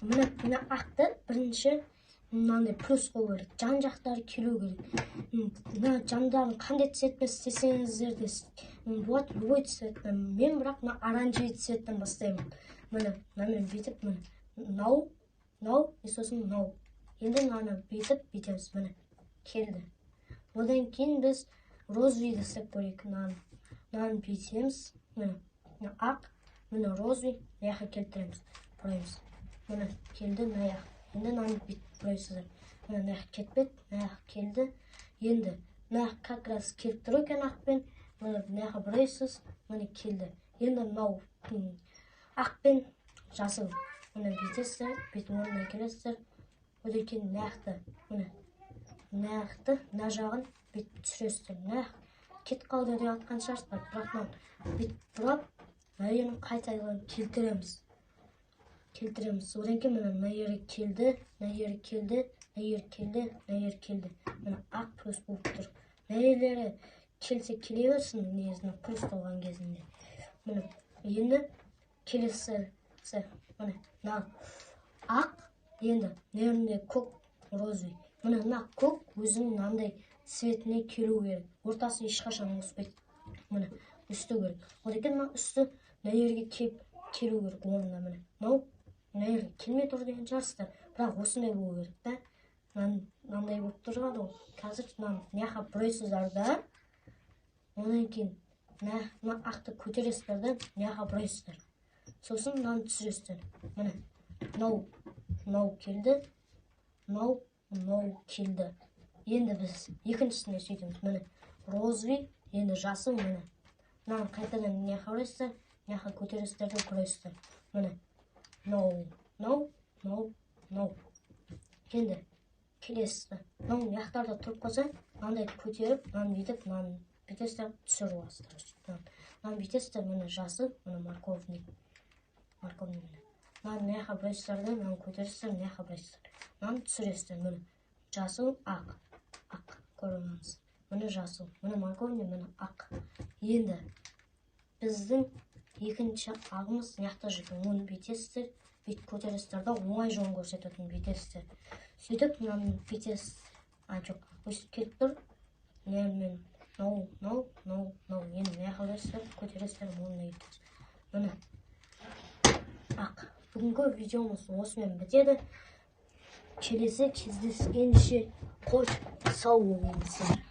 мына ақты бірінші мынандай плюс қою керек, жан жақтары келу керек. Мына жандарын қандай цветпен істесеңіздер де болады, любой цветпен. Мен бірақ мына оранжевый цветтен бастаймын. Мынамен бүйтіп, мынау и сосын мынау. Енді мынаны бүйтеміз, міне келді. Одан кейін біз розовыйды істеп көрейік. Мынаны бүйтеміз, міне ақ, міне розовый, мына келтіреміз, бұраймыз. Міне келді, мына енді мынаны бүйтіп бұрайсыздар. Мына кетпеді, мына келді. Енді мына как раз келіп тұр екен ақпен, мына бұрайсыз, міне келді. Енді мынау ақпен жасыл. Міне бүйтесіздер, бүйтіп орнына келесіздер. Одан кейін мына жағын бүйтіп түсіресіздер. Кетіп қалды деп атқан шығарсыздар, бірақ бүйтіп бұрап, мына қайтадан келтіреміз. Одан кейін мына жерге келді, мына жерге келді, мына жерге келді, мына жерге келді. Мына ақ плюс болып тұр. Мына жерлері келсе келе берсін, негізінде плюс болған кезінде. Міне енді келесі, мына ақ, енді мына көк, розовый. Мына көк өзінің мынандай цветіне келу керек. Ортасы ешқашан өспейді. Міне үсті керек. Одан кейін мына үсті мына жерге келу керек орнына. Міне мына жерге келмей тұр деген шығарсыздар, бірақ осындай болу керек та. Мынандай болып тұрады ғой. Қазір мына бұрайсыздар да. Одан кейін мына ақты көтересіздер да, мына бұрайсыздар. Сосын мынаны түсіресіздер. Міне мынау келді, мынау келді. Енді біз екіншісіне сөйтеміз. Міне розовый, енді жасыл, міне. Мынаны қайтадан мына бұрайсыздар, мына көтересіздер да бұрайсыздар. Міне мынау. Енді келесіздер. Мынау яқтарда тұрып қалса, мынандай көтеріп, мынаны бүйтіп, мынаны бүйтесіздер, түсіріп аласыздар. Мынаны бүйтесіздер, міне жасыл, міне морковный. Мына бұрайсыздар да, мынаны көтересіздер, мына бұрайсыздар. Мынаны түсіресіздер, міне жасыл, ақ. Көріңіз. Міне жасыл, міне морковный, міне ақ. Енді біздің екінші ағымыз яқта жүрген. Оны бүйтесіздер, бүйтіп көтересіздер да, оңай жолын көрсететін бүйтесіздер. Сөйтіп, мынаны бүйтесіз. Жоқ, өсіп келіп тұр. Мынау. Енді мына қалайсыздар, көтересіздер, оны етесіз. Міне ақ. Бүгінгі видеомыз осымен бітеді. Келесі кездескенше қош сау болыңыздар.